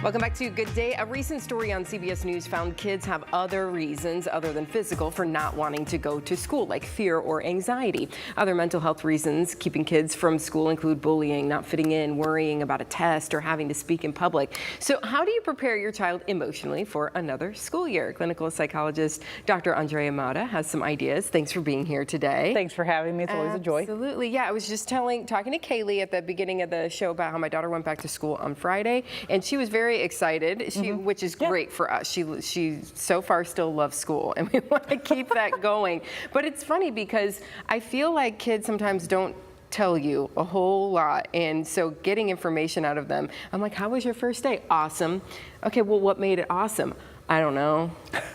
Welcome back to Good Day. A recent story on CBS News found kids have other reasons other than physical for not wanting to go to school, like fear or anxiety. Other mental health reasons keeping kids from school include bullying, not fitting in, worrying about a test, or having to speak in public. So how do you prepare your child emotionally for another school year? Clinical psychologist Dr. Andrea Mata has some ideas. Thanks for being here today. Thanks for having me. It's always a joy. Absolutely. Yeah, I was just talking to Kaylee at the beginning of the show about how my daughter went back to school on Friday, and she was very excited, which is great for us. She so far still loves school, and we want to keep that going. But it's funny because I feel like kids sometimes don't tell you a whole lot, and so getting information out of them, I'm like, how was your first day? Awesome. Okay, well, what made it awesome? I don't know.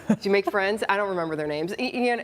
Did you make friends? I don't remember their names.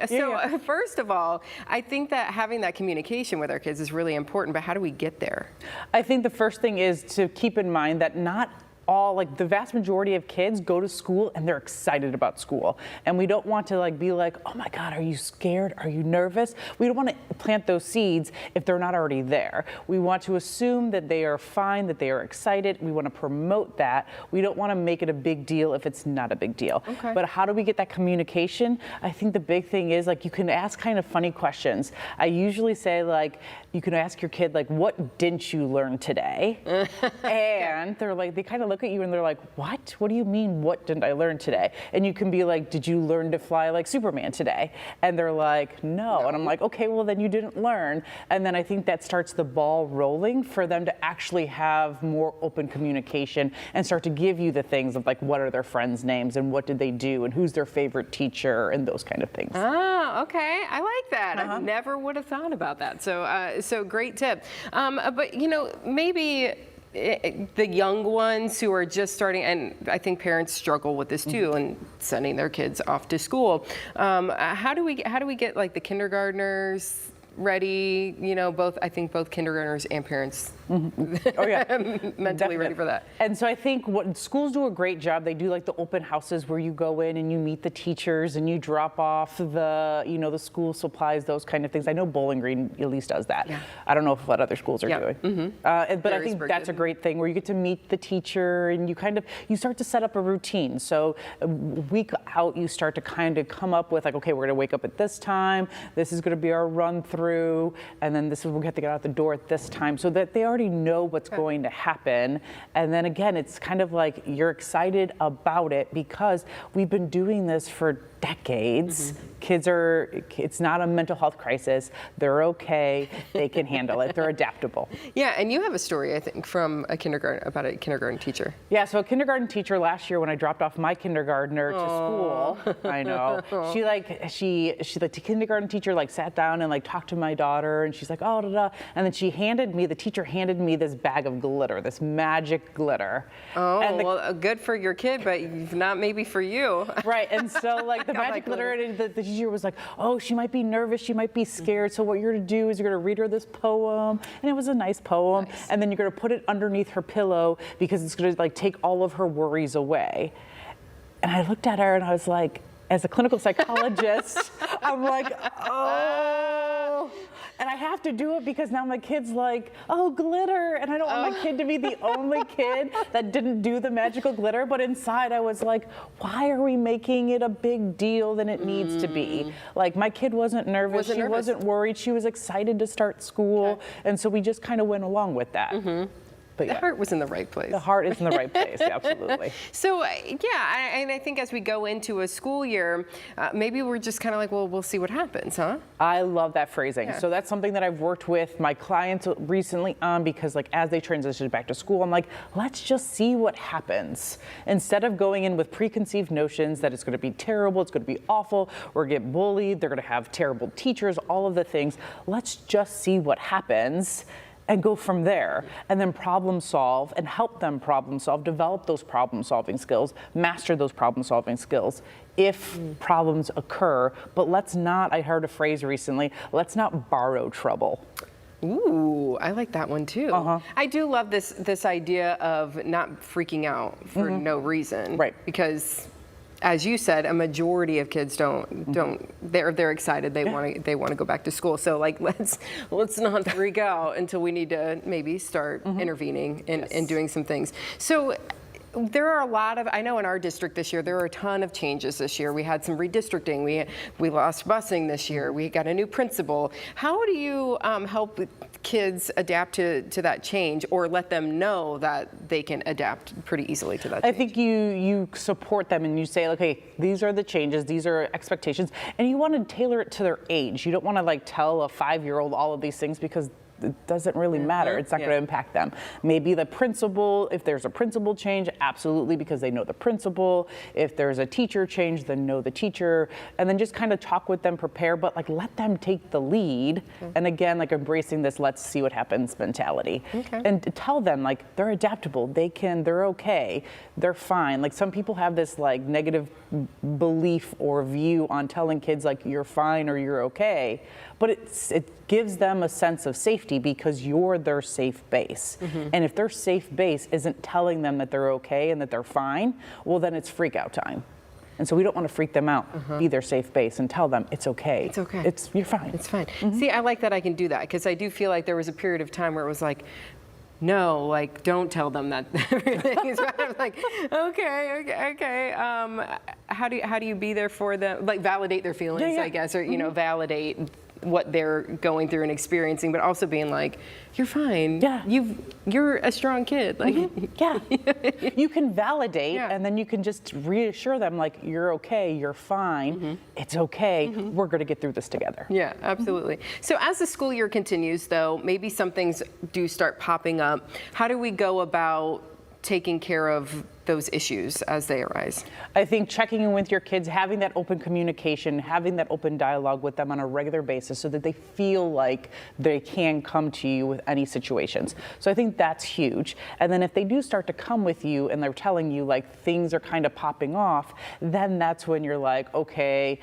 So first of all, I think that having that communication with our kids is really important, but how do we get there? I think the first thing is to keep in mind that not all, like the vast majority of kids go to school and they're excited about school. And we don't want to be like, oh my God, are you scared? Are you nervous? We don't want to plant those seeds if they're not already there. We want to assume that they are fine, that they are excited. We want to promote that. We don't want to make it a big deal if it's not a big deal. Okay. But how do we get that communication? I think the big thing is you can ask kind of funny questions. I usually say you can ask your kid what didn't you learn today? And they're they kind of look at you and they're like, what? What do you mean, what didn't I learn today? And you can be like, did you learn to fly like Superman today? And they're like, no. And I'm like, okay, well then you didn't learn. And then I think that starts the ball rolling for them to actually have more open communication and start to give you the things of what are their friends' names and what did they do and who's their favorite teacher and those kind of things. Oh, okay. I like that. I never would have thought about that. So great tip. But maybe the young ones who are just starting, and I think parents struggle with this too, and sending their kids off to school. How do we get the kindergartners ready? I think both kindergartners and parents mentally Definitely. ready for that. And so I think what schools do a great job. They do the open houses where you go in and you meet the teachers and you drop off the school supplies, those kind of things. I know Bowling Green at least does that. Yeah. I don't know what other schools are doing. But I think that's a great thing where you get to meet the teacher and you start to set up a routine. So a week out you start to kind of come up with okay, we're going to wake up at this time. This is going to be our run through, and then we have to get out the door at this time, so that they already know what's going to happen. And then again, it's kind of you're excited about it because we've been doing this for decades. It's not a mental health crisis. They're okay. They can handle it. They're adaptable. Yeah, and you have a story, I think, about a kindergarten teacher. Yeah, so a kindergarten teacher last year when I dropped off my kindergartner to school, I know, the kindergarten teacher sat down and talked to my daughter, and she's like, oh, da, da. And then the teacher handed me this bag of glitter, this magic glitter. Oh, and well, good for your kid, but not maybe for you. Right, and so the magic glitter, and the teacher was like, oh, she might be nervous, she might be scared, so what you're gonna do is you're gonna read her this poem, and it was a nice poem, and then you're gonna put it underneath her pillow because it's gonna take all of her worries away. And I looked at her and I was like, as a clinical psychologist, I'm like, oh. And I have to do it because now my kid's like, oh, glitter. And I don't want my kid to be the only kid that didn't do the magical glitter. But inside I was like, why are we making it a big deal than it needs to be? My kid wasn't nervous. She wasn't worried. She was excited to start school. Okay. And so we just kind of went along with that. But the heart was in the right place. The heart is in the right place, absolutely. So, and I think as we go into a school year, maybe we're just kind of well, we'll see what happens, huh? I love that phrasing. Yeah. So that's something that I've worked with my clients recently on because as they transition back to school, I'm like, let's just see what happens. Instead of going in with preconceived notions that it's going to be terrible, it's going to be awful, we're going to get bullied, they're going to have terrible teachers, all of the things. Let's just see what happens and go from there, and then problem solve and help them problem solve, develop those problem solving skills, master those problem solving skills if problems occur. But let's not, I heard a phrase recently, let's not borrow trouble. Ooh, I like that one too. I do love this idea of not freaking out for no reason. Right. Because as you said, a majority of kids they're excited. They want to go back to school. So let's not freak out until we need to maybe start intervening and doing some things. So there are a lot of, I know in our district this year, there are a ton of changes this year. We had some redistricting. We lost busing this year. We got a new principal. How do you help kids adapt to that change, or let them know that they can adapt pretty easily to that change? I think you support them and you say, okay, these are the changes, these are expectations, and you want to tailor it to their age. You don't want to like tell a 5-year-old all of these things, because it doesn't really matter. It's not going to impact them. Maybe the principal, if there's a principal change, absolutely, because they know the principal. If there's a teacher change, then know the teacher. And then just kind of talk with them, prepare, but like let them take the lead. And again, like embracing this let's see what happens mentality. And tell them like they're adaptable. they're okay. They're fine. Like some people have this like negative belief or view on telling kids like you're fine or you're okay. But it gives them a sense of safety because you're their safe base. And if their safe base isn't telling them that they're okay and that they're fine, well, then it's freak out time. And so we don't want to freak them out. Be their safe base and tell them it's okay. It's okay. You're fine. It's fine. See, I like that I can do that, because I do feel like there was a period of time where it was like, no, like, don't tell them that everything is right. I'm like, okay. How do you be there for them? Like, validate their feelings, I guess, or, you know, validate what they're going through and experiencing, but also being like, you're fine. Yeah. You're a strong kid. Like, yeah. You can validate, and then you can just reassure them, like, you're okay, you're fine, it's okay, we're going to get through this together. Yeah, absolutely. So as the school year continues, though, maybe some things do start popping up. How do we go about taking care of those issues as they arise? I think checking in with your kids, having that open communication, having that open dialogue with them on a regular basis so that they feel like they can come to you with any situations. So I think that's huge. And then if they do start to come with you and they're telling you like things are kind of popping off, then that's when you're like, okay,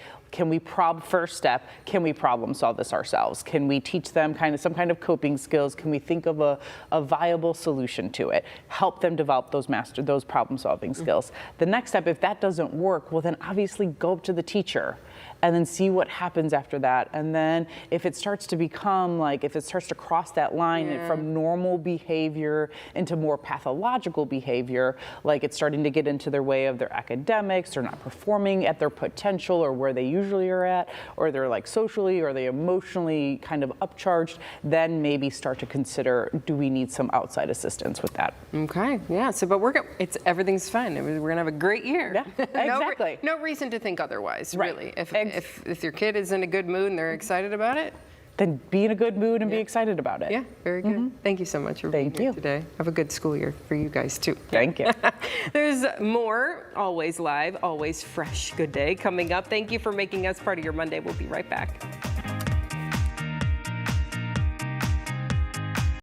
first step, can we problem solve this ourselves? Can we teach them some kind of coping skills? Can we think of a viable solution to it? Help them develop those problem solving skills. The next step, if that doesn't work, well then obviously go up to the teacher and then see what happens after that. And then if it starts to become like, if it starts to cross that line from normal behavior into more pathological behavior, like it's starting to get into their way of their academics, they're not performing at their potential or where they usually are at, or they're like socially or they emotionally kind of upcharged, then maybe start to consider, do we need some outside assistance with that? Okay, yeah, so but everything's fine. We're gonna have a great year. Yeah, exactly. No reason to think otherwise, really. If your kid is in a good mood and they're excited about it, then be in a good mood and be excited about it. Yeah, very good. Thank you so much for being here today. Have a good school year for you guys too. Thank you. There's more, always live, always fresh. Good day coming up. Thank you for making us part of your Monday. We'll be right back.